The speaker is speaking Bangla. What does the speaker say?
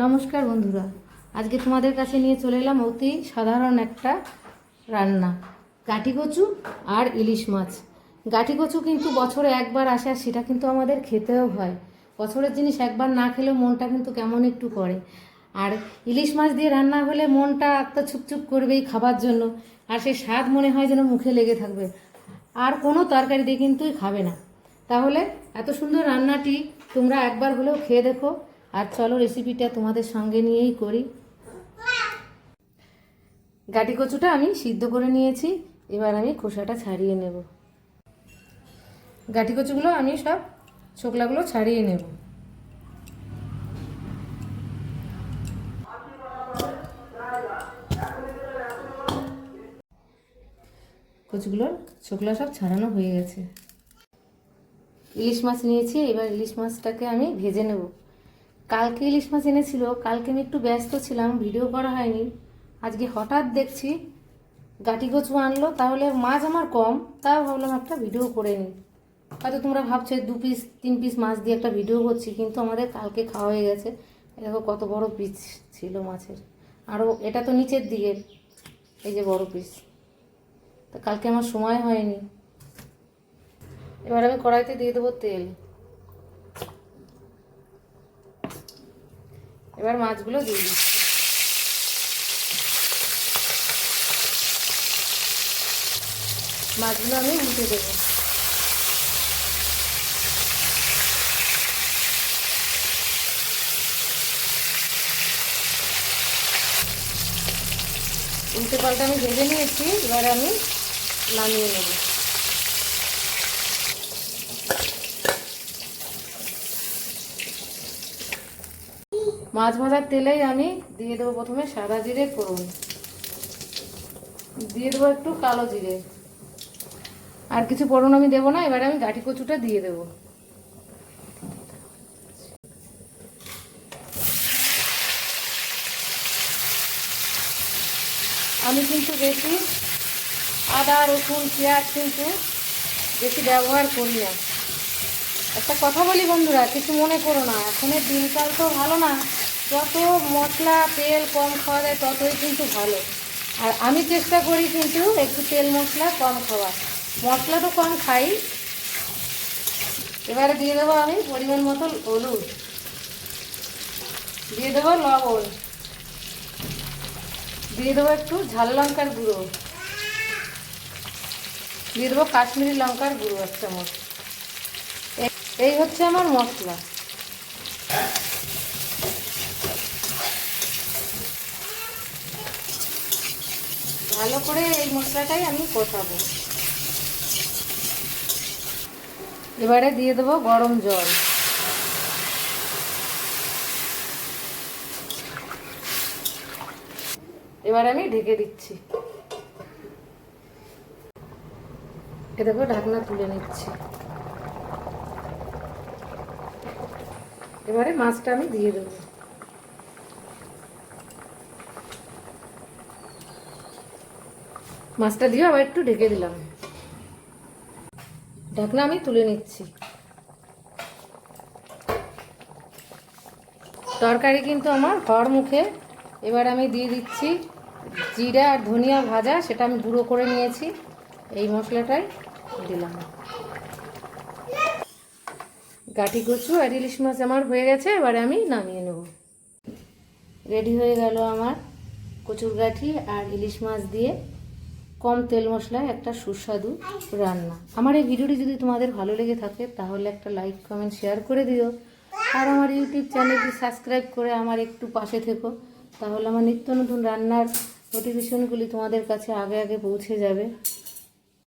নমস্কার বন্ধুরা, আজকে তোমাদের কাছে নিয়ে চলে এলাম অতি সাধারণ একটা রান্না, গাঁটি কচু আর ইলিশ মাছ। গাঁটি কচু কিন্তু বছরে একবার আসে, আর সেটা কিন্তু আমাদের খেতেও হয়। বছরের জিনিস একবার না খেলেও মনটা কিন্তু কেমন একটু করে। আর ইলিশ মাছ দিয়ে রান্না হলে মনটা একটা ছুপছুপ করবেই খাবার জন্য, আর সেই স্বাদ মনে হয় যেন মুখে লেগে থাকবে, আর কোনো তরকারি দিয়ে কিন্তুই খাবে না। তাহলে এত সুন্দর রান্নাটি তোমরা একবার হলেও খেয়ে দেখো। আর চলো রেসিপিটা তোমাদের সঙ্গে নিয়েই করি। গাঁটি কচুটা আমি সিদ্ধ করে নিয়েছি, এবার আমি খোসাটা ছাড়িয়ে নেব। গাঁটি কচুগুলো আমি সব ছোকলাগুলো ছাড়িয়ে নেব। কচুগুলোর ছোকলা সব ছাড়ানো হয়ে গেছে। ইলিশ মাছ নিয়েছি, এবার ইলিশ মাছটাকে আমি ভেজে নেব। কালকে ইলিশ মাছ এনেছিল, কালকে আমি একটু ব্যস্ত ছিলাম, ভিডিও করা হয়নি। আজকে হঠাৎ দেখছি গাঁটি কচু আনলো, তাহলে মাছ আমার কম, তাও ভাবলাম একটা ভিডিও করে নিই। হয়তো তোমরা ভাবছো 2-3 পিস মাছ দিয়ে একটা ভিডিও করছি, কিন্তু আমাদের কালকে খাওয়া হয়ে গেছে। দেখো কত বড় পিস ছিল মাছের, আরও এটা তো নিচের দিকে, এই যে বড় পিস। তো কালকে আমার সময় হয়নি। এবার আমি কড়াইতে দিয়ে দেবো তেল। এবার মাছগুলো দিয়ে দিচ্ছি। মাছগুলো আমি উল্টে দেবো। উল্টে পাল্টা আমি ভেজে নিয়েছি, এবার আমি নামিয়ে নেব। মাছ ভাজার তেলেই আমি দিয়ে দেবো প্রথমে সাদা জিরে ফোড়ন, দিয়ে দেবো একটু কালো জিরে, আর কিছু ফোড়ন আমি দেবো না। এবারে আমি গাঁটি কচুটা দিয়ে দেবো। আমি কিন্তু বেশি আদা রসুন পেঁয়াজ কিন্তু বেশি ব্যবহার করি না। একটা কথা বলি বন্ধুরা, কিছু মনে করো না, এখনের দিনকাল তো ভালো না। যত মশলা তেল কম খাওয়া যায় ততই কিন্তু ভালো। আর আমি চেষ্টা করি কিন্তু একটু তেল মশলা কম খাওয়ার, মশলা তো কম খাই। এবারে দিয়ে দেবো আমি পরিমাণ মতো হলুদ, দিয়ে দেবো লবণ, দিয়ে দেবো একটু ঝাল লঙ্কার গুঁড়ো, দিয়ে দেবো কাশ্মীরি লঙ্কার গুঁড়ো 1 চামচ। এই হচ্ছে আমার মশলা। ভালো করে এই মশলাটাই আমি কষাবো। এবারে দিয়ে দেবো গরম জল। এবার আমি ঢেকে দিচ্ছি। এ দেখো ঢাকনা তুলে নিচ্ছি। এবারে মাছটা আমি দিয়ে দেবো। মাছটা দিয়ে আবার একটু ঢেকে দিলাম। ঢাকনা আমি তুলে নিচ্ছি। তরকারি কিন্তু আমার হওয়ার মুখে। এবার আমি দিয়ে দিচ্ছি জিরা আর ধনিয়া ভাজা, সেটা আমি গুঁড়ো করে নিয়েছি, এই মশলাটাই দিলাম। গাঁটি কচু আর ইলিশ মাছ আমার হয়ে গেছে, এবারে আমি নামিয়ে নেব। রেডি হয়ে গেল আমার কচুর গাঁটি আর ইলিশ মাছ দিয়ে কম তেল মশলায় একটা সুস্বাদু রান্না। আমার এই ভিডিওটি যদি তোমাদের ভালো লেগে থাকে তাহলে একটা লাইক কমেন্ট শেয়ার করে দিও, আর আমার ইউটিউব চ্যানেলটি সাবস্ক্রাইব করে আমার একটু পাশে থেকো, তাহলে আমার নিত্য নতুন রান্নার নোটিফিকেশনগুলি তোমাদের কাছে আগে আগে পৌঁছে যাবে।